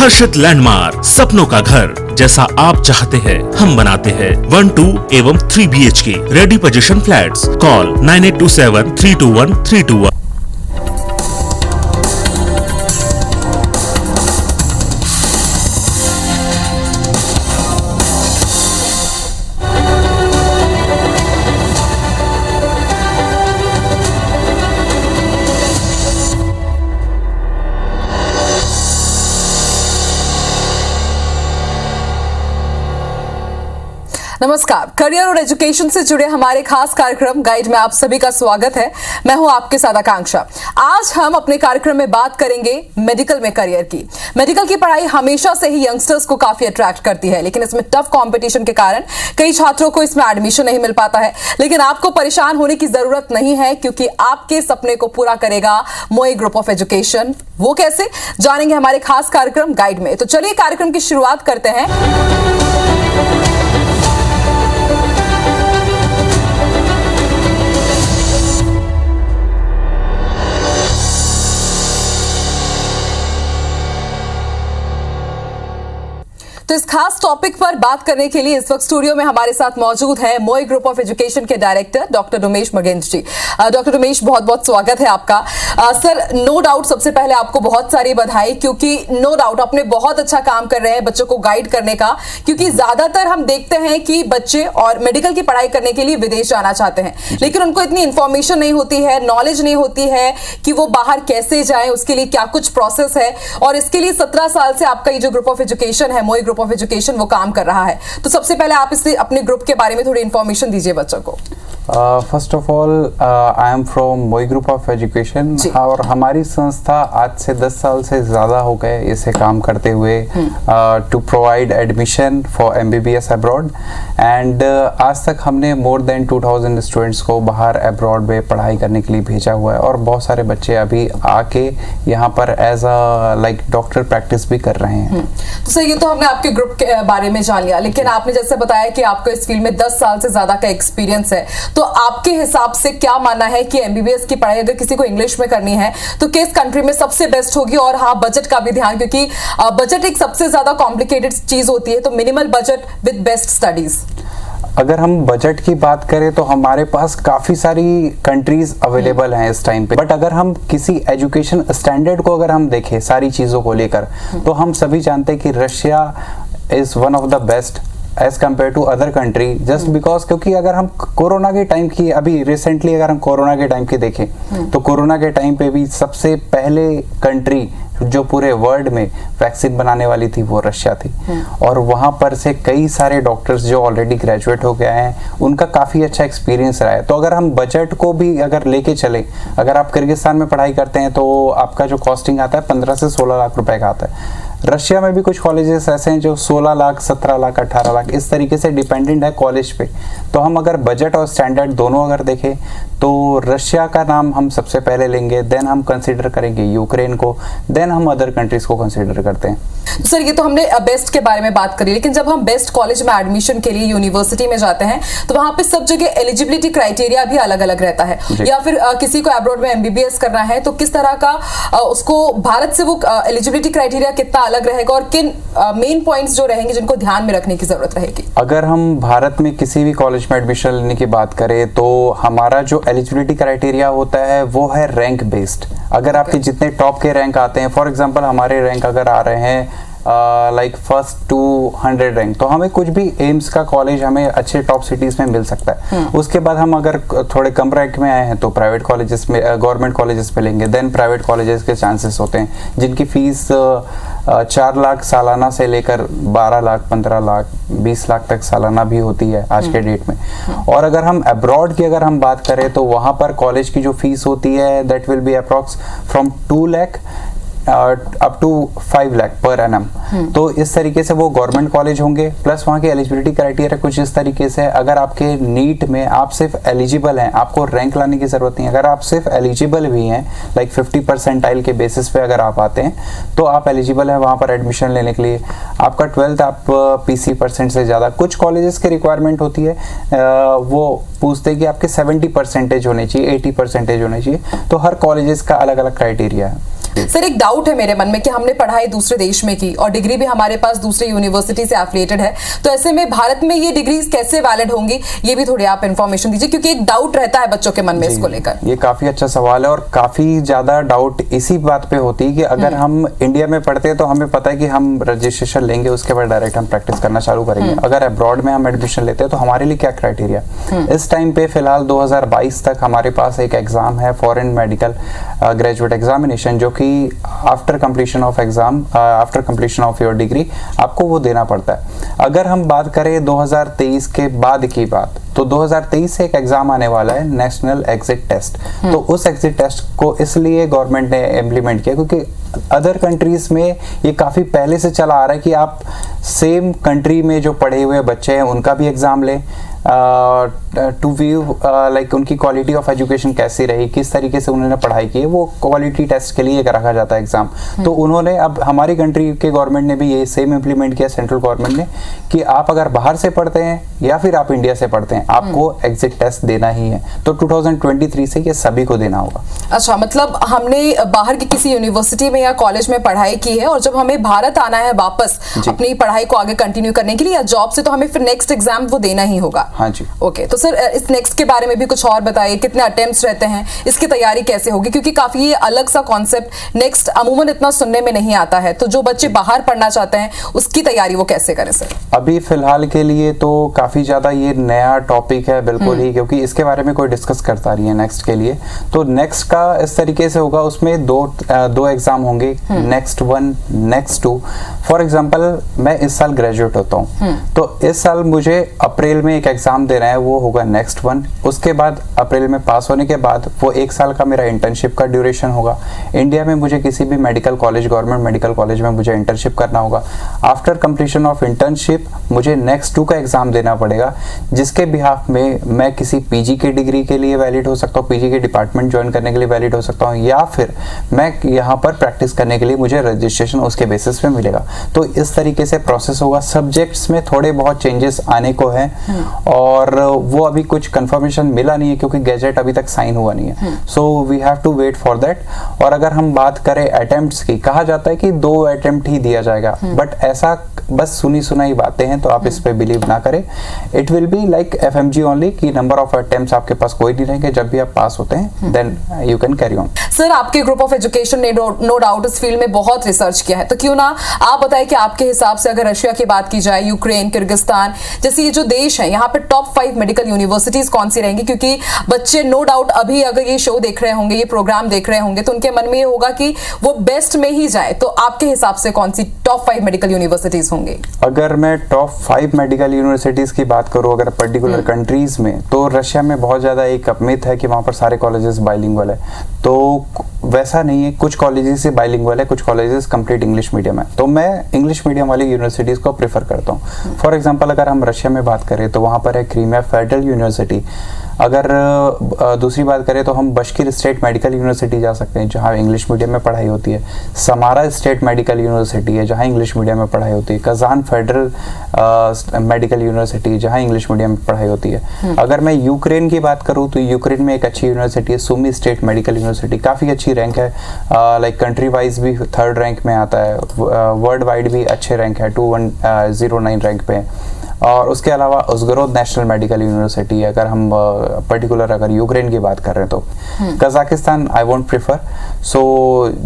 हर्षित landmark, सपनों का घर जैसा आप चाहते हैं हम बनाते हैं। 1, 2 एवं 3 BHK ready position flats. Call 9827321321। नमस्कार, करियर और एजुकेशन से जुड़े हमारे खास कार्यक्रम गाइड में आप सभी का स्वागत है। मैं हूं आपके साथ आकांक्षा। आज हम अपने कार्यक्रम में बात करेंगे मेडिकल में करियर की। मेडिकल की पढ़ाई हमेशा से ही यंगस्टर्स को काफी अट्रैक्ट करती है, लेकिन इसमें टफ कंपटीशन के कारण कई छात्रों को इसमें एडमिशन नहीं मिल पाता है। लेकिन आपको परेशान होने की जरूरत नहीं है, क्योंकि आपके सपने को पूरा करेगा मोई ग्रुप ऑफ एजुकेशन। वो कैसे जानेंगे हमारे खास कार्यक्रम गाइड में। तो चलिए कार्यक्रम की शुरुआत करते हैं। तो इस खास टॉपिक पर बात करने के लिए इस वक्त स्टूडियो में हमारे साथ मौजूद है मोई ग्रुप ऑफ एजुकेशन के डायरेक्टर डॉक्टर उमेश मगेंद्र जी। डॉक्टर उमेश, बहुत बहुत स्वागत है आपका। सर, नो डाउट सबसे पहले आपको बहुत सारी बधाई, क्योंकि नो डाउट आपने बहुत अच्छा काम कर रहे हैं बच्चों को गाइड करने का। क्योंकि ज्यादातर हम देखते हैं कि बच्चे और मेडिकल की पढ़ाई करने के लिए विदेश जाना चाहते हैं, लेकिन उनको इतनी इंफॉर्मेशन नहीं होती है, नॉलेज नहीं होती है कि वो बाहर कैसे जाए, उसके लिए क्या कुछ प्रोसेस है। और इसके लिए 17 साल से आपका ये जो ग्रुप ऑफ एजुकेशन है, मोई ग्रुप ऑफ एजुकेशन, वो काम कर रहा है। तो सबसे पहले आप इसलिए अपने ग्रुप के बारे में थोड़ी इंफॉर्मेशन दीजिए बच्चों को। First of all, I am from मोई ग्रुप ऑफ एजुकेशन और हमारी संस्था आज से 10 साल से ज़्यादा हो गए इसे काम करते हुए to provide admission for MBBS abroad. And आज तक हमने मोर देन 2000 स्टूडेंट्स को बाहर अब्रॉड में पढ़ाई करने के लिए भेजा हुआ है, और बहुत सारे बच्चे अभी आके यहाँ पर as a like doctor practice भी कर रहे हैं। तो सर, ये तो हमने आपके ग्रुप के बारे में जान लिया, लेकिन आपने जैसे बताया कि आपको इस फील्ड में 10 साल से ज़्यादा का एक्सपीरियंस है। तो आपके हिसाब से क्या मानना है कि MBBS की पढ़ाई अगर किसी को इंग्लिश में करनी है तो किस कंट्री में सबसे बेस्ट होगी? और हाँ, बजट का भी ध्यान, क्योंकि बजट एक सबसे ज्यादा कॉम्प्लिकेटेड चीज होती है। तो minimal budget with best studies. अगर हम बजट की बात करें तो हमारे पास काफ़ी सारी कंट्रीज अवेलेबल हैं इस टाइम पे। बट अगर हम किसी एजुकेशन स्टैंडर्ड को अगर हम देखें सारी चीज़ों को लेकर, तो हम सभी जानते हैं कि Russia is one of the best as compare to other country, just because क्योंकि अगर हम कोरोना के टाइम की, अभी रिसेंटली अगर हम कोरोना के टाइम की देखें तो कोरोना के टाइम पे भी सबसे पहले कंट्री जो पूरे वर्ल्ड में वैक्सीन बनाने वाली थी वो रशिया थी। और वहाँ पर से कई सारे डॉक्टर्स जो ऑलरेडी ग्रेजुएट हो गए हैं, उनका काफ़ी अच्छा एक्सपीरियंस रहा है। तो अगर हम बजट को भी अगर लेके चले, अगर आप किर्गिस्तान में पढ़ाई करते हैं तो आपका जो कॉस्टिंग आता है 15 से 16 लाख रुपए का आता है। रशिया में भी कुछ कॉलेजेस ऐसे हैं जो 16 लाख, 17 लाख, 18 लाख इस तरीके से डिपेंडेंट है कॉलेज पे। तो हम अगर बजट और स्टैंडर्ड दोनों अगर देखें तो रशिया का नाम हम सबसे पहले लेंगे, देन हम कंसीडर करेंगे यूक्रेन को, देन हम अदर कंट्रीज को कंसीडर करते हैं। सर, ये तो हमने बेस्ट के बारे में बात करी, लेकिन जब हम बेस्ट कॉलेज में एडमिशन के लिए यूनिवर्सिटी में जाते हैं तो वहाँ पे सब जगह एलिजिबिलिटी क्राइटेरिया भी अलग अलग रहता है। या फिर किसी को अब्रॉड में MBBS करना है तो किस तरह का उसको भारत से वो एलिजिबिलिटी क्राइटेरिया कितना अलग रहेगा, और किन मेन पॉइंट्स जो रहेंगे जिनको ध्यान में रखने की जरूरत रहेगी? अगर हम भारत में किसी भी कॉलेज में एडमिशन लेने की बात करें तो हमारा जो एलिजिबिलिटी क्राइटेरिया होता है वो है रैंक बेस्ड। अगर आपके जितने टॉप के रैंक आते हैं, फॉर एग्जांपल हमारे रैंक अगर आ रहे हैं लाइक फर्स्ट 200 रैंक, तो हमें कुछ भी एम्स का कॉलेज हमें अच्छे टॉप सिटीज में मिल सकता है। उसके बाद हम अगर थोड़े कम रैंक में आए हैं तो प्राइवेट कॉलेजेस में, गवर्नमेंट कॉलेजेस में लेंगे। देन प्राइवेट कॉलेजेस के चांसेस होते हैं जिनकी फीस 4 लाख सालाना से लेकर 12 लाख, 15 लाख, 20 लाख तक सालाना भी होती है आज के डेट में। और अगर हम अब्रॉड की अगर हम बात करें तो वहाँ पर कॉलेज की जो फीस होती है that will be approx from 2 lakh up to 5 lakh per annum. तो इस तरीके से वो गवर्नमेंट कॉलेज होंगे। प्लस वहाँ के एलिजिबिलिटी क्राइटेरिया कुछ इस तरीके से, अगर आपके नीट में आप सिर्फ एलिजिबल हैं, आपको रैंक लाने की जरूरत नहीं है, अगर आप सिर्फ एलिजिबल भी हैं लाइक 50 परसेंटाइल के बेसिस पे अगर आप आते हैं तो आप एलिजिबल हैं वहाँ पर एडमिशन लेने के लिए। आपका 12th आप PC% से ज़्यादा, कुछ कॉलेजेस की रिक्वायरमेंट होती है वो पूछते हैं कि आपके 70% होने चाहिए, 80% होने चाहिए। तो हर कॉलेजेस का अलग अलग क्राइटेरिया है। सर एक डाउट है मेरे मन में कि हमने पढ़ाई दूसरे देश में की और डिग्री भी हमारे पास दूसरी यूनिवर्सिटी से एफिलिएटेड है, तो ऐसे में भारत में ये डिग्रीज कैसे वैलिड होंगी, ये भी थोड़ी आप इन्फॉर्मेशन दीजिए, क्योंकि एक डाउट रहता है बच्चों के मन में इसको लेकर। ये काफी अच्छा सवाल है और काफी ज्यादा डाउट इसी बात पे होती है कि अगर हम इंडिया में पढ़ते हैं तो हमें पता है कि हम रजिस्ट्रेशन लेंगे, उसके बाद डायरेक्ट हम प्रैक्टिस करना चालू करेंगे। अगर अब्रॉड में हम एडमिशन लेते हैं तो हमारे लिए क्या क्राइटेरिया? इस टाइम पे फिलहाल 2022 तक हमारे पास एक एग्जाम है, फॉरेन मेडिकल ग्रेजुएट एग्जामिनेशन, जो कि after completion of exam, after completion of your degree आपको वो देना पड़ता है। अगर हम बात करें 2023 के बाद की बात, तो 2023 से एक एग्जाम आने वाला है, नेशनल एग्जिट टेस्ट। तो उस एग्जिट टेस्ट को इसलिए गवर्नमेंट ने इम्प्लीमेंट किया क्योंकि अदर कंट्रीज में ये काफी पहले से चला आ रहा है कि आप सेम कंट्री में जो पढ़े हुए बच्चे हैं उनका भी एग्जाम लें, टू व्यू लाइक उनकी क्वालिटी ऑफ एजुकेशन कैसी रही, किस तरीके से उन्होंने पढ़ाई की है, वो क्वालिटी टेस्ट के लिए रखा जाता है एग्जाम। तो उन्होंने, अब हमारी कंट्री के गवर्नमेंट ने भी ये सेम इम्प्लीमेंट किया, सेंट्रल गवर्नमेंट ने, कि आप अगर बाहर से पढ़ते हैं या फिर आप इंडिया से पढ़ते हैं, आपको एग्जिट टेस्ट देना ही है। तो 2023 से ये सभी को देना होगा। अच्छा, मतलब हमने बाहर की किसी यूनिवर्सिटी में या कॉलेज में पढ़ाई की है और जब हमें भारत आना है वापस अपनी पढ़ाई को आगे कंटिन्यू करने के लिए या जॉब से, तो हमें फिर नेक्स्ट एग्जाम वो देना ही होगा। हाँ जी। ओके, तो सर इस नेक्स्ट के बारे में भी कुछ और बताइए, कितने अटेम्प्ट्स रहते हैं, इसकी तैयारी कैसे होगी, क्योंकि काफी ये अलग सा कॉन्सेप्ट नेक्स्ट अमूमन इतना सुनने में नहीं आता है। तो जो बच्चे बाहर पढ़ना चाहते हैं उसकी तैयारी वो कैसे करें सर? अभी फिलहाल के लिए तो काफी ज्यादा ये नया टॉपिक है बिल्कुल ही, क्योंकि इसके बारे में कोई डिस्कस करता नहीं है नेक्स्ट के लिए। तो नेक्स्ट का इस तरीके से होगा, उसमें दो एग्जाम होंगे, नेक्स्ट 1, नेक्स्ट 2। फॉर एग्जाम्पल मैं इस साल ग्रेजुएट होता हूँ, तो इस साल मुझे अप्रैल में एक एग्जाम देना है, वो होगा नेक्स्ट 1। उसके बाद अप्रैल में पास होने के बाद वो 1 साल का मेरा इंटर्नशिप का ड्यूरेशन होगा। इंडिया में मुझे किसी भी medical college, government medical college में मुझे इंटर्नशिप करना होगा। आफ्टर कंप्लीशन ऑफ इंटर्नशिप मुझे नेक्स्ट 2 का एग्जाम देना पड़ेगा, जिसके बिहाफ में मैं किसी पीजी की डिग्री के लिए वैलिड हो सकता हूँ, पीजी के डिपार्टमेंट ज्वाइन करने के लिए वैलिड हो सकता हूँ, या फिर मैं यहाँ पर प्रैक्टिस करने के लिए मुझे रजिस्ट्रेशन उसके बेसिस पे मिलेगा। तो इस तरीके से प्रोसेस होगा। सब्जेक्ट्स में थोड़े बहुत चेंजेस आने को हैं और वो अभी कुछ कंफर्मेशन मिला नहीं है क्योंकि गैजेट अभी तक साइन हुआ नहीं है। So we have to wait for that. और अगर हम बात करें अटेम्प्ट्स की, कहा जाता है कि 2 अटेम्प्ट ही दिया जाएगा, बट ऐसा बस सुनी सुनाई बातें हैं, तो आप इस पे बिलीव ना करें। It will be like FMG only, कि नंबर ऑफ अटेम्प्ट्स आपके पास कोई नहीं रहेंगे। जब भी आप पास होते हैं then you can carry on. Sir, आपके ग्रुप ऑफ एजुकेशन ने नो डाउट इस फील्ड में बहुत रिसर्च किया है, तो क्यों ना आप बताएं कि आपके हिसाब से अगर रशिया की बात की जाए, यूक्रेन, किर्गिस्तान जैसे ये जो देश हैं, यहाँ पे टॉप 5 मेडिकल यूनिवर्सिटीज कौन सी रहेंगी? क्योंकि बच्चे नो डाउट अभी अगर ये शो देख रहे होंगे, ये प्रोग्राम देख रहे होंगे, तो उनके मन में ये होगा कि वो बेस्ट में ही जाए। तो आपके हिसाब से कौन सी टॉप 5 मेडिकल यूनिवर्सिटीज होंगे? अगर मैं टॉप 5 मेडिकल यूनिवर्सिटीज की बात करूं अगर पर्टिकुलर कंट्रीज में, तो रशिया में बहुत ज्यादा एक मिथ है कि वहां पर सारे कॉलेजेस बाइलिंगुअल है। तो वैसा नहीं है, कुछ कॉलेजेस से बाइलिंगुअल है, कुछ कॉलेजेस कंप्लीट इंग्लिश मीडियम है। तो मैं इंग्लिश मीडियम वाली यूनिवर्सिटीज को प्रेफर करता हूँ। फॉर एग्जांपल अगर हम रशिया में बात करें तो वहाँ पर है क्रीमिया फेडरल यूनिवर्सिटी। अगर दूसरी बात करें तो हम बश्किर स्टेट मेडिकल यूनिवर्सिटी जा सकते हैं जहाँ इंग्लिश मीडियम में पढ़ाई होती है। समारा स्टेट मेडिकल यूनिवर्सिटी है जहाँ इंग्लिश मीडियम में पढ़ाई होती है। कजान फेडरल मेडिकल यूनिवर्सिटी जहाँ इंग्लिश मीडियम में पढ़ाई होती है। अगर मैं यूक्रेन की बात करूँ तो यूक्रेन में एक अच्छी यूनिवर्सिटी है, सुमी स्टेट मेडिकल यूनिवर्सिटी, काफ़ी अच्छी रैंक है, लाइक कंट्री वाइज भी 3rd रैंक में आता है, वर्ल्ड वाइड भी अच्छे रैंक है, 2109 रैंक पे। और उसके अलावा उज़्गोरोद नेशनल मेडिकल यूनिवर्सिटी है। अगर हम पर्टिकुलर अगर यूक्रेन की बात कर रहे हैं तो कजाकिस्तान आई वोंट प्रेफर। सो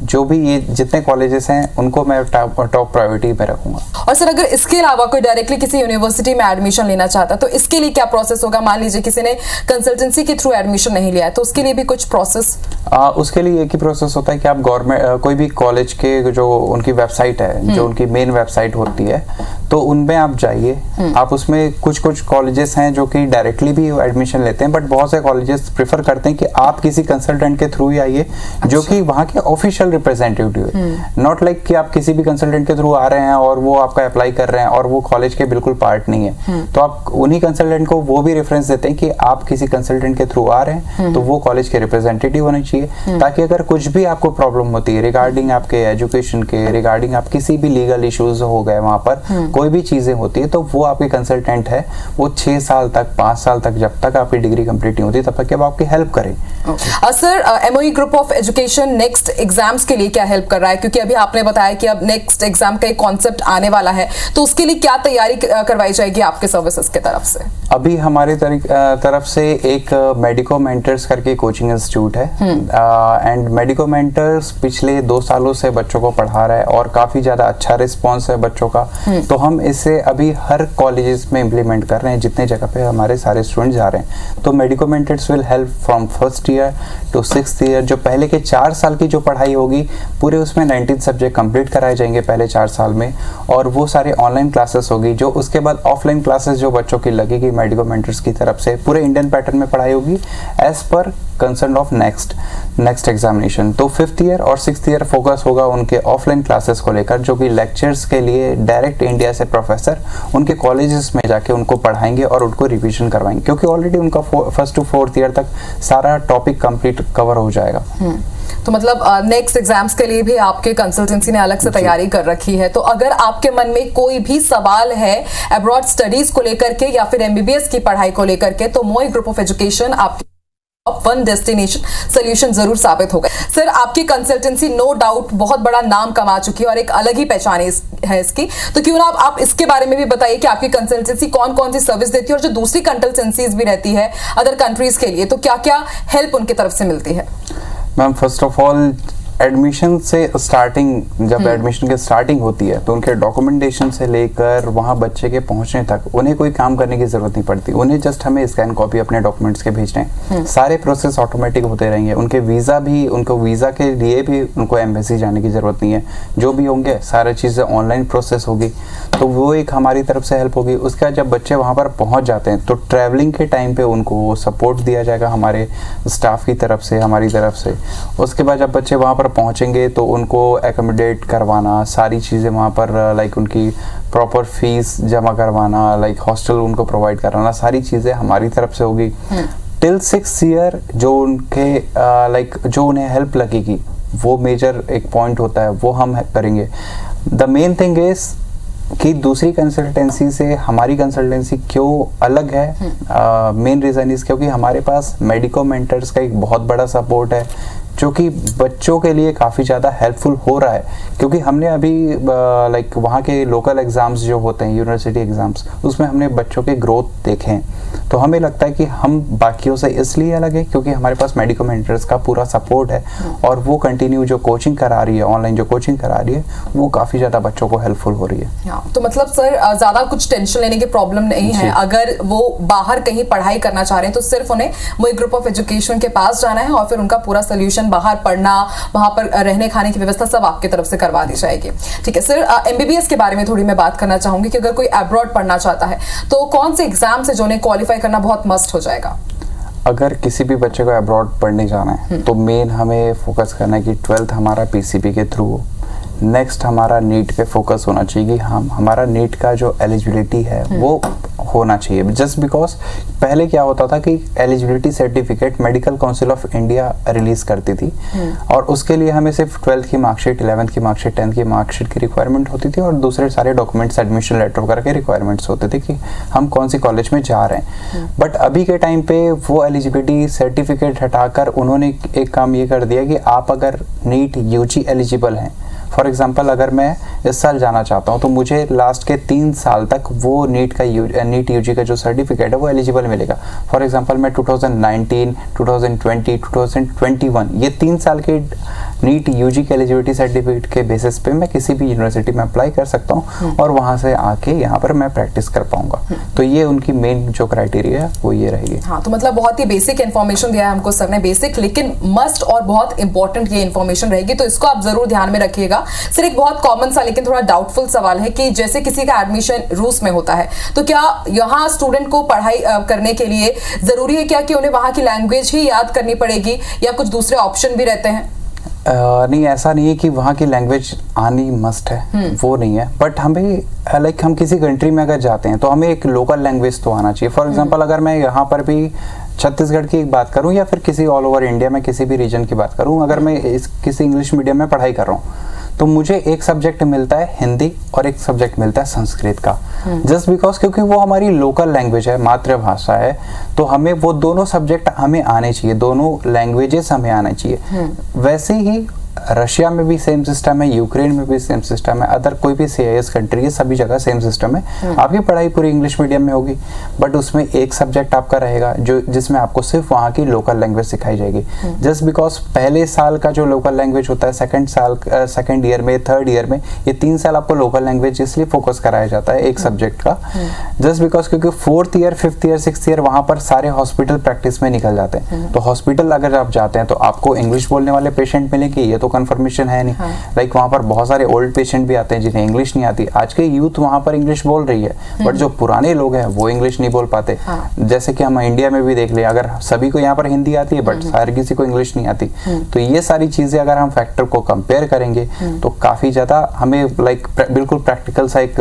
जो भी ये जितने कॉलेजेस हैं उनको मैं टॉप प्रायोरिटी में रखूंगा। और सर अगर इसके अलावा कोई डायरेक्टली किसी यूनिवर्सिटी में एडमिशन लेना चाहता तो इसके लिए क्या प्रोसेस होगा? मान लीजिए किसी ने कंसल्टेंसी के थ्रू एडमिशन नहीं लिया है तो उसके लिए भी कुछ प्रोसेस? उसके लिए एक ही प्रोसेस होता है कि आप गवर्नमेंट कोई भी कॉलेज के जो उनकी वेबसाइट है, जो उनकी मेन वेबसाइट होती है, तो उनमें आप जाइए। आप उसमें कुछ कॉलेजेस हैं जो कि डायरेक्टली भी एडमिशन लेते हैं, बट बहुत से कॉलेजेस प्रेफर करते हैं कि आप किसी कंसल्टेंट के थ्रू ही आइए जो कि वहाँ के ऑफिशियल रिप्रेजेंटेटिव है। नॉट लाइक कि आप किसी भी कंसल्टेंट के थ्रू आ रहे हैं और वो आपका अप्लाई कर रहे हैं और वो कॉलेज के बिल्कुल पार्ट नहीं है। तो आप उन्हीं कंसल्टेंट को वो भी रेफरेंस देते हैं कि आप किसी कंसल्टेंट के थ्रू आ रहे हैं तो वो कॉलेज के रिप्रेजेंटेटिव होने चाहिए, ताकि अगर कुछ भी आपको प्रॉब्लम होती है रिगार्डिंग आपके एजुकेशन के, रिगार्डिंग आप किसी भी लीगल इश्यूज हो गए वहाँ पर, कोई भी चीज़ें होती है तो वो आपके कंसल्टेंट है, वो 6 साल तक 5 साल तक जब तक आपकी डिग्री कंप्लीट नहीं होती तब तक वो आपकी हेल्प करें। Sir, MoE group of education next exams के लिए क्या हेल्प कर रहा है? क्योंकि अभी आपने बताया कि अब नेक्स्ट एग्जाम का एक कॉन्सेप्ट आने वाला है, तो उसके लिए क्या तैयारी करवाई जाएगी आपके सर्विसेज के तरफ से? अभी हमारे तरफ से एक मेडिको मेंटर्स करके कोचिंग इंस्टीट्यूट है, एंड मेडिको मेंटर्स पिछले 2 सालों से बच्चों को पढ़ा रहा है और काफी ज्यादा अच्छा रिस्पॉन्स है बच्चों का। तो हम इसे अभी हर कॉलेजेस में इम्प्लीमेंट कर रहे हैं जितने जगह पे हमारे सारे स्टूडेंट जा रहे हैं। तो medico mentors will help from first year to 6th year. जो पहले के 4 साल की जो पढ़ाई होगी पूरे उसमें 19 सब्जेक्ट कंप्लीट कराए जाएंगे पहले 4 साल में, और वो सारे ऑनलाइन क्लासेस होगी। जो उसके बाद ऑफलाइन क्लासेस जो बच्चों की लगेगी मेडिको मेंटर्स की तरफ से पूरे इंडियन पैटर्न में पढ़ाई होगी as per concern of next examination. तो 5th ईयर और 6th ईयर फोकस होगा उनके ऑफलाइन क्लासेस को लेकर, जो कि लेक्चर्स के लिए डायरेक्ट इंडिया से प्रोफेसर उनके कॉलेजेस में जाके उनको पढ़ाएंगे और उनको रिवीजन करवाएंगे, क्योंकि ऑलरेडी उनका 1st to 4th ईयर तक सारा टॉपिक कंप्लीट कवर हो जाएगा। तो मतलब नेक्स्ट एग्जाम्स के लिए भी आपके कंसल्टेंसी ने अलग से तैयारी कर रखी है। तो अगर आपके मन में कोई भी सवाल है अब्रॉड स्टडीज को लेकर के या फिर एमबीबीएस की पढ़ाई को लेकर के, तो मोई ग्रुप ऑफ एजुकेशन आपकी वन डेस्टिनेशन सोल्यूशन जरूर साबित होगा। सर, आपकी कंसल्टेंसी नो डाउट बहुत बड़ा नाम कमा चुकी है और एक अलग ही पहचान है इसकी, तो क्यों ना आप इसके बारे में भी बताइए कि आपकी कंसल्टेंसी कौन कौन सी सर्विस देती है और जो दूसरी कंसल्टेंसीज भी रहती है अदर कंट्रीज के लिए, तो क्या क्या हेल्प उनकी तरफ से मिलती है? Ma'am, first of all admission से स्टार्टिंग, जब एडमिशन की स्टार्टिंग होती है तो उनके डॉक्यूमेंटेशन से लेकर वहाँ बच्चे के पहुँचने तक उन्हें कोई काम करने की जरूरत नहीं पड़ती। उन्हें जस्ट हमें स्कैन कॉपी अपने डॉक्यूमेंट्स के भेजने हैं, सारे प्रोसेस ऑटोमेटिक होते रहेंगे। उनके उनको वीज़ा के लिए भी उनको एम्बेसी जाने की ज़रूरत नहीं है, जो भी होंगे सारी चीज़ें ऑनलाइन प्रोसेस होगी, तो वो एक हमारी तरफ से हेल्प होगी। उसके बाद जब बच्चे वहाँ पर पहुँच जाते हैं तो ट्रैवलिंग के टाइम पर उनको सपोर्ट दिया जाएगा हमारे स्टाफ की तरफ से, हमारी तरफ से। उसके बाद जब बच्चे वहाँ पर पहुंचेंगे तो उनको एकोमोडेट करवाना, सारी चीज़ें वहाँ पर लाइक उनकी प्रॉपर फीस जमा करवाना, लाइक हॉस्टल उनको प्रोवाइड कराना, सारी चीज़ें हमारी तरफ से होगी। टिल 6th ईयर जो उनके जो उन्हें हेल्प लगेगी वो मेजर एक पॉइंट होता है, वो हम करेंगे। द मेन थिंग इज कि दूसरी कंसल्टेंसी से हमारी कंसल्टेंसी क्यों अलग है, मेन रीज़न इज क्योंकि हमारे पास मेडिको मेंटर्स का एक बहुत बड़ा सपोर्ट है जो कि बच्चों के लिए काफ़ी ज़्यादा हेल्पफुल हो रहा है। क्योंकि हमने अभी लाइक वहाँ के लोकल एग्ज़ाम्स जो होते हैं, यूनिवर्सिटी एग्ज़ाम्स, उसमें हमने बच्चों के ग्रोथ देखे हैं। तो हमें लगता है कि हम बाकियों से इसलिए अलग है क्योंकि हमारे पास मेडिको मेंटर्स का पूरा सपोर्ट है और वो कंटिन्यू जो कोचिंग करा रही है, ऑनलाइन जो कोचिंग करा रही है, वो काफ़ी ज़्यादा बच्चों को हेल्पफुल हो रही है। तो मतलब सर, ज़्यादा कुछ टेंशन लेने की प्रॉब्लम नहीं है। अगर वो बाहर कहीं पढ़ाई करना चाह रहे हैं तो सिर्फ उन्हें मोई ग्रुप ऑफ एजुकेशन के पास जाना है और फिर उनका पूरा सोल्यूशन, बाहर पढ़ना, वहां पर रहने खाने की व्यवस्था सब आपकी तरफ से करवा दी जाएगी। ठीक है सर, एमबीबीएस के बारे में थोड़ी मैं बात करना चाहूंगी कि अगर कोई अब्रॉड पढ़ना चाहता है तो कौन से एग्जाम से जो उन्हें क्वालिफाई करना बहुत मस्ट हो जाएगा? अगर किसी भी बच्चे को अब्रॉड पढ़ने जाना है तो मेन हमें फोकस करना है कि 12th हमारा पीसीबी के थ्रू हो। नेक्स्ट हमारा नीट पे फोकस होना चाहिए कि हमारा नीट का जो एलिजिबिलिटी है वो होना चाहिए। जस्ट बिकॉज पहले क्या होता था कि eligibility certificate medical council of India release करती थी और उसके लिए हमें सिर्फ 12th की मार्कशीट, 11th की मार्कशीट, 10th की मार्कशीट की रिक्वायरमेंट होती थी और दूसरे सारे डॉक्यूमेंट्स, एडमिशन लेटर वगैरह के रिक्वायरमेंट्स होते थे कि हम कौन सी कॉलेज में जा रहे हैं। बट अभी के टाइम पे वो एलिजिबिलिटी सर्टिफिकेट हटाकर उन्होंने एक काम ये कर दिया कि आप अगर नीट यूजी एलिजिबल हैं, फॉर एग्जाम्पल अगर मैं इस साल जाना चाहता हूँ तो मुझे लास्ट के 3 साल तक वो नीट यूजी का जो सर्टिफिकेट है वो एलिजिबल मिलेगा। फॉर एग्जाम्पल मैं 2019, 2020, 2021 ये 3 साल के नीट यूजी के एलिजिबिलिटी सर्टिफिकेट के बेसिस पे मैं किसी भी यूनिवर्सिटी में अप्लाई कर सकता हूँ और वहाँ से आके यहाँ पर मैं प्रैक्टिस कर पाऊंगा। तो ये उनकी मेन जो क्राइटेरिया है वो ये रहेगी। हाँ, तो मतलब बहुत ही बेसिक इन्फॉर्मेशन दिया है हमको सर ने, बेसिक लेकिन मस्ट और बहुत इंपॉर्टेंट ये इन्फॉर्मेशन रहेगी, तो इसको आप जरूर ध्यान में रखिएगा। सर, एक बहुत कॉमन सा लेकिन थोड़ा डाउटफुल सवाल है कि जैसे किसी का एडमिशन रूस में होता है तो क्या यहाँ स्टूडेंट को पढ़ाई करने के लिए जरूरी है क्या कि उन्हें वहाँ की लैंग्वेज ही याद करनी पड़ेगी या कुछ दूसरे ऑप्शन भी रहते हैं? नहीं, ऐसा नहीं है कि वहाँ की लैंग्वेज आनी मस्ट है, वो नहीं है। बट हमें लाइक हम किसी कंट्री में अगर जाते हैं तो हमें एक लोकल लैंग्वेज तो आना चाहिए। फॉर एग्जांपल अगर मैं यहाँ पर भी छत्तीसगढ़ की एक बात करूँ या फिर किसी ऑल ओवर इंडिया में किसी भी रीजन की बात करूँ, अगर मैं किसी इंग्लिश मीडियम में पढ़ाई कर रहा हूँ तो मुझे एक सब्जेक्ट मिलता है हिंदी और एक सब्जेक्ट मिलता है संस्कृत का, जस्ट बिकॉज क्योंकि वो हमारी लोकल लैंग्वेज है, मातृभाषा है, तो हमें वो दोनों सब्जेक्ट हमें आने चाहिए, दोनों लैंग्वेजेस हमें आने चाहिए। वैसे ही रशिया में भी सेम सिस्टम है, यूक्रेन में भी सेम सिस्टम है, अदर कोई भी CIS कंट्री है, सभी जगह सेम सिस्टम है। आपकी पढ़ाई पूरी इंग्लिश मीडियम में होगी, बट उसमें एक सब्जेक्ट आपका रहेगा जो जिसमें आपको सिर्फ वहाँ की लोकल लैंग्वेज सिखाई जाएगी। जस्ट बिकॉज पहले साल का जो लोकल लैंग्वेज होता है, सेकंड ईयर में, थर्ड ईयर में, ये 3 साल आपको लोकल लैंग्वेज इसलिए फोकस कराया जाता है एक सब्जेक्ट का, जस्ट बिकॉज क्योंकि 4th year, 5th year, 6th year वहाँ पर सारे हॉस्पिटल प्रैक्टिस में निकल जाते हैं। तो हॉस्पिटल अगर आप जाते हैं तो आपको इंग्लिश बोलने वाले पेशेंट मिलेंगे, ये तो कंफर्मेशन है नहीं। लाइक वहाँ पर बहुत सारे ओल्ड पेशेंट भी आते हैं जिन्हें इंग्लिश नहीं आती। आज के यूथ वहाँ पर इंग्लिश बोल रही है, बट जो पुराने लोग हैं वो इंग्लिश नहीं बोल पाते। जैसे कि हम इंडिया में भी देख लें, अगर सभी को यहाँ पर हिंदी आती है बट हर किसी को इंग्लिश नहीं आती, तो ये सारी चीजें अगर हम फैक्टर को कंपेयर करेंगे तो काफी ज्यादा हमें लाइक बिल्कुल प्रैक्टिकल सा एक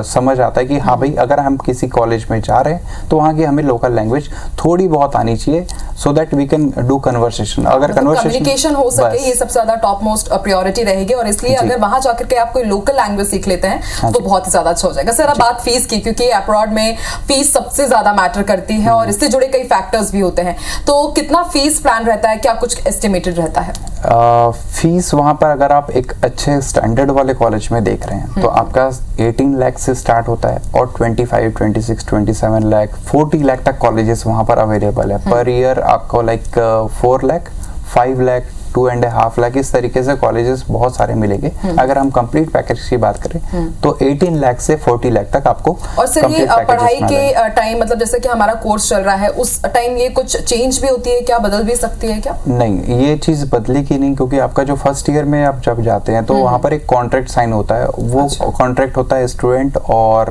समझ आता है कि हाँ भाई, अगर हम किसी कॉलेज में जा रहे हैं तो वहाँ की हमें लोकल लैंग्वेज थोड़ी बहुत आनी चाहिए, so that we can do conversation. अगर कम्युनिकेशन हो सके, ये सबसे ज्यादा टॉप मोस्ट प्रायोरिटी रहेगी, और इसलिए अगर वहां जाकर के आप कोई लोकल लैंग्वेज सीख लेते हैं तो बहुत ही ज्यादा अच्छा हो जाएगा। सर, अब बात फीस की, क्योंकि अब्रॉड में फीस सबसे ज्यादा मैटर करती है और इससे जुड़े कई फैक्टर्स भी होते हैं, तो कितना फीस प्लान रहता है, क्या कुछ एस्टिमेटेड रहता है? फीस वहाँ पर अगर आप एक अच्छे स्टैंडर्ड वाले कॉलेज में देख रहे हैं तो आपका 18 लाख से स्टार्ट होता है और 25, 26, 27 लाख, 40 लाख तक कॉलेजेस वहाँ पर अवेलेबल है। पर ईयर आपको लाइक 4 लाख, 5 लाख, 2.5 लाख, इस तरीके से कॉलेजेस बहुत सारे मिलेंगे। अगर हम कंप्लीट पैकेज की बात करें तो 18 लाख से 40 लाख तक आपको। और सर, ये पढ़ाई के टाइम, मतलब जैसे कि हमारा कोर्स चल रहा है उस टाइम ये कुछ चेंज भी होती है क्या, बदल भी सकती है क्या? नहीं, ये चीज बदलेगी नहीं, क्योंकि आपका जो फर्स्ट ईयर में आप जब जाते हैं तो वहाँ पर एक कॉन्ट्रैक्ट साइन होता है। वो कॉन्ट्रैक्ट होता है स्टूडेंट और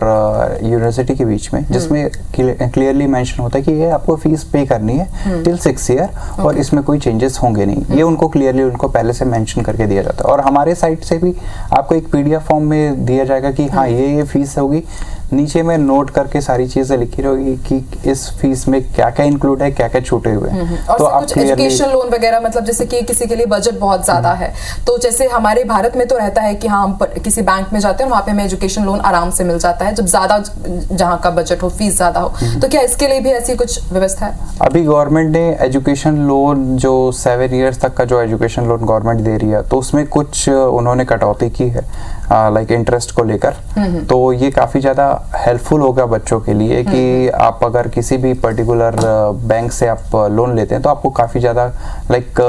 यूनिवर्सिटी के बीच में, जिसमें क्लियरली मेंशन होता है कि ये आपको फीस पे करनी है टिल 6 ईयर और इसमें कोई चेंजेस होंगे नहीं। ये उनको क्लियरली उनको पहले से मेंशन करके दिया जाता है। और हमारे साइड से भी आपको एक PDF फॉर्म में दिया जाएगा कि हाँ ये फीस होगी, नीचे में नोट करके सारी चीजें लिखी रहेगी कि इस फीस में क्या क्या इंक्लूड है, क्या क्या छूटे हुए हैं। तो आप कुछ एजुकेशन लोन वगैरह, मतलब जैसे कि किसी के लिए बजट बहुत ज्यादा है, तो जैसे हमारे भारत में तो रहता है कि हाँ हम किसी बैंक में जाते हैं वहाँ पे हमें एजुकेशन लोन आराम से मिल जाता है जब ज्यादा जहाँ का बजट हो, फीस ज्यादा हो, तो क्या इसके लिए भी ऐसी कुछ व्यवस्था है? अभी गवर्नमेंट ने एजुकेशन लोन जो 7 ईयर्स तक का जो एजुकेशन लोन गवर्नमेंट दे रही है, तो उसमें कुछ उन्होंने कटौती की है लाइक इंटरेस्ट को लेकर। तो ये काफी ज्यादा हेल्पफुल होगा बच्चों के लिए कि आप अगर किसी भी पर्टिकुलर बैंक से आप लोन लेते हैं तो आपको काफी ज्यादा लाइक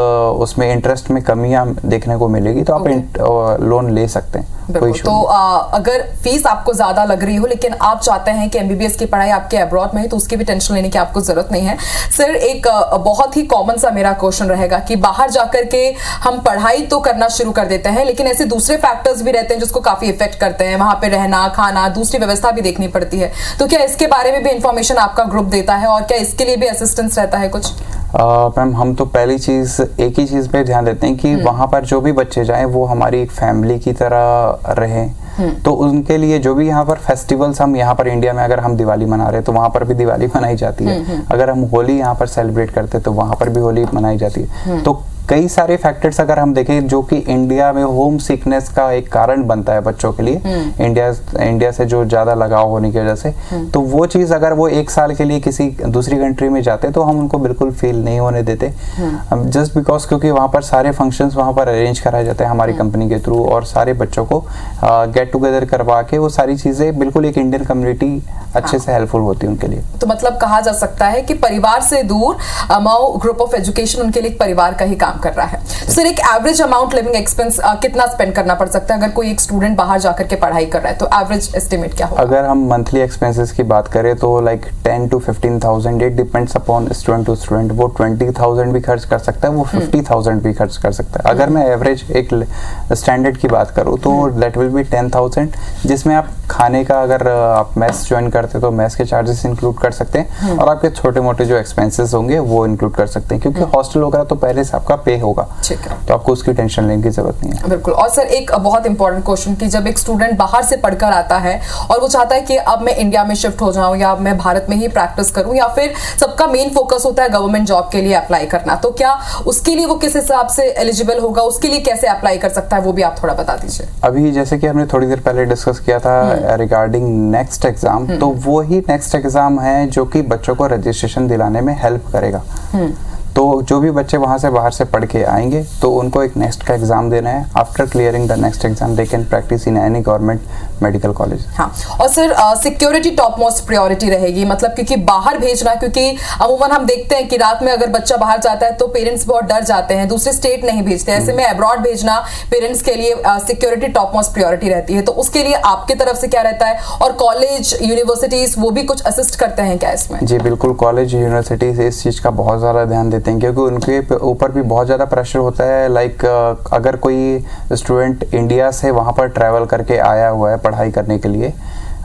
उसमें इंटरेस्ट में कमियां देखने को मिलेगी, तो आप लोन ले सकते हैं। तो अगर फीस आपको ज्यादा लग रही हो लेकिन आप चाहते हैं कि MBBS की पढ़ाई आपके अब्रॉड में है, तो उसकी भी टेंशन लेने की आपको जरूरत नहीं है। सर, एक बहुत ही कॉमन सा मेरा क्वेश्चन रहेगा कि बाहर जाकर के हम पढ़ाई तो करना शुरू कर देते हैं, लेकिन ऐसे दूसरे फैक्टर्स भी रहते हैं जिसको काफी इफेक्ट करते हैं, वहां पे रहना, खाना, दूसरी व्यवस्था भी देखनी पड़ती है, तो क्या इसके बारे में भी इंफॉर्मेशन आपका ग्रुप देता है और क्या इसके लिए भी असिस्टेंस रहता है कुछ? मैम, हम तो पहली चीज एक ही चीज पे ध्यान देते हैं कि वहां पर जो भी बच्चे जाएं वो हमारी एक फैमिली की तरह रहें। तो उनके लिए जो भी यहाँ पर फेस्टिवल्स, हम यहाँ पर इंडिया में अगर हम दिवाली मना रहे हैं तो वहाँ पर भी दिवाली मनाई जाती है। अगर हम होली यहाँ पर सेलिब्रेट करते हैं तो वहाँ पर भी होली मनाई जाती है। तो कई सारे फैक्टर्स अगर हम देखें जो कि इंडिया में होम सिकनेस का एक कारण बनता है बच्चों के लिए, इंडिया से जो ज्यादा लगाव होने की वजह से, तो वो चीज अगर वो 1 साल के लिए किसी दूसरी कंट्री में जाते हैं तो हम उनको बिल्कुल फील नहीं होने देते, जस्ट बिकॉज क्योंकि वहाँ पर सारे फंक्शंस वहाँ पर अरेंज कराए जाते हैं हमारी कंपनी के थ्रू, और सारे बच्चों को गेट टुगेदर करवा के वो सारी चीजें बिल्कुल एक इंडियन कम्युनिटी अच्छे से हेल्पफुल होती है उनके लिए। तो मतलब कहा जा सकता है कि परिवार से दूर माओ ग्रुप ऑफ एजुकेशन उनके लिए एक परिवार का ही काम कर रहा है। सर, एक एवरेज अमाउंट लिविंग एक्सपेंस कितना स्पेंड करना पड़ सकता है अगर कोई एक स्टूडेंट बाहर जाकर के पढ़ाई कर रहा है, तो एवरेज एस्टिमेट क्या होगा? अगर हम मंथली एक्सपेंसेस की बात करें तो like 10 to 15,000, it depends upon student to student. वो 20,000 भी खर्च कर सकता है, वो 50,000 भी खर्च कर सकता है। अगर मैं एवरेज एक स्टैंडर्ड की बात करूँ तो दैट विल बी 10,000, जिसमें आप खाने का अगर आप मेस ज्वाइन करते तो मेस के चार्जेस इंक्लूड कर सकते हैं और आपके छोटे मोटे जो एक्सपेंसेस होंगे वो इंक्लूड कर सकते हैं, क्योंकि हॉस्टल वगैरह तो पहले से आपका पे होगा, ठीक है। तो आपको उसकी टेंशन लेने की जरूरत नहीं है। बिल्कुल। और सर एक बहुत इंपॉर्टेंट क्वेश्चन कि जब एक स्टूडेंट बाहर से पढ़कर आता है और वो चाहता है कि अब मैं इंडिया में शिफ्ट हो जाऊं या अब मैं भारत में ही प्रैक्टिस करूं, या फिर सबका मेन फोकस होता है गवर्नमेंट जॉब के लिए अप्लाई करना, तो क्या उसके लिए वो किस हिसाब से एलिजिबल होगा, उसके लिए कैसे अप्लाई कर सकता है, वो भी आप थोड़ा बता दीजिए। अभी जैसे कि हमने थोड़ी देर पहले डिस्कस किया था रिगार्डिंग नेक्स्ट एग्जाम, तो वो ही नेक्स्ट एग्जाम है जो कि बच्चों को रजिस्ट्रेशन दिलाने में हेल्प करेगा। तो जो भी बच्चे वहां से बाहर से पढ़ के आएंगे तो उनको एक नेक्स्ट का एग्जाम देना है। After clearing the next exam they can practice in any government medical college. हाँ, और sir security top most priority रहेगी, मतलब क्योंकि बाहर भेजना, क्योंकि अमूमन हम देखते हैं कि रात में अगर बच्चा बाहर जाता है तो पेरेंट्स बहुत डर जाते हैं, दूसरे स्टेट नहीं भेजते, ऐसे में अब्रॉड भेजना पेरेंट्स के लिए सिक्योरिटी टॉप मोस्ट प्रायोरिटी रहती है, तो उसके लिए आपके तरफ से क्या रहता है, और कॉलेज यूनिवर्सिटीज वो भी कुछ असिस्ट करते हैं क्या इसमें? जी बिल्कुल, कॉलेज यूनिवर्सिटीज इस चीज का बहुत ज्यादा ध्यान देते हैं क्योंकि उनके ऊपर भी बहुत ज्यादा प्रेशर होता है। लाइक अगर कोई स्टूडेंट इंडिया से वहां पर ट्रैवल करके आया हुआ है पढ़ाई करने के लिए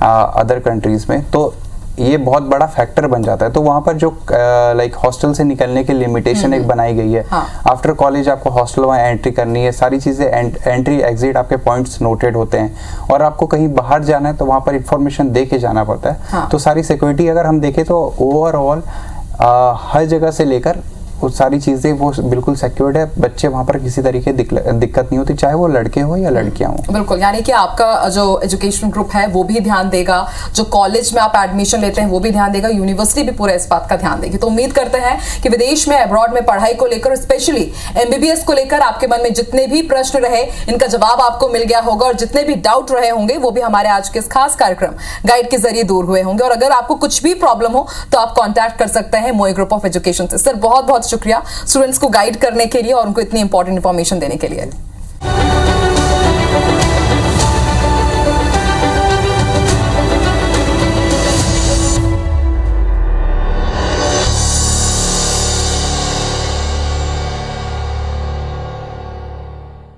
अदर कंट्रीज में, तो ये बहुत बड़ा फैक्टर बन जाता है। तो वहां पर जो लाइक हॉस्टल से निकलने की लिमिटेशन एक बनाई गई है। आफ्टर कॉलेज आपको हॉस्टल वहाँ एंट्री करनी है, सारी चीजें एंट्री एग्जिट आपके पॉइंट्स नोटेड होते हैं, और आपको कहीं बाहर जाना है तो वहां पर इंफॉर्मेशन दे के जाना पड़ता है। तो सारी सिक्योरिटी अगर हम देखें तो ओवरऑल हर जगह से लेकर वो सारी चीजें वो बिल्कुल सिक्योर्ड है। बच्चे वहां पर किसी तरीके दिक्कत नहीं होती, चाहे वो लड़के हो या लड़कियां हो। बिल्कुल, यानी कि आपका जो एजुकेशन ग्रुप है वो भी ध्यान देगा, जो कॉलेज में आप एडमिशन लेते हैं वो भी ध्यान देगा, यूनिवर्सिटी भी पूरा इस बात का ध्यान देगी। तो उम्मीद करते हैं कि विदेश में अब्रॉड में पढ़ाई को लेकर, स्पेशली एमबीबीएस को लेकर आपके मन में जितने भी प्रश्न रहे इनका जवाब आपको मिल गया होगा, और जितने भी डाउट रहे होंगे वो भी हमारे आज के इस खास कार्यक्रम गाइड के जरिए दूर हुए होंगे। और अगर आपको कुछ भी प्रॉब्लम हो तो आप कॉन्टैक्ट कर सकते हैं मोई ग्रुप ऑफ एजुकेशन से। सर बहुत बहुत शुक्रिया स्टूडेंट्स को गाइड करने के लिए और उनको इतनी इंपॉर्टेंट इंफॉर्मेशन देने के लिए।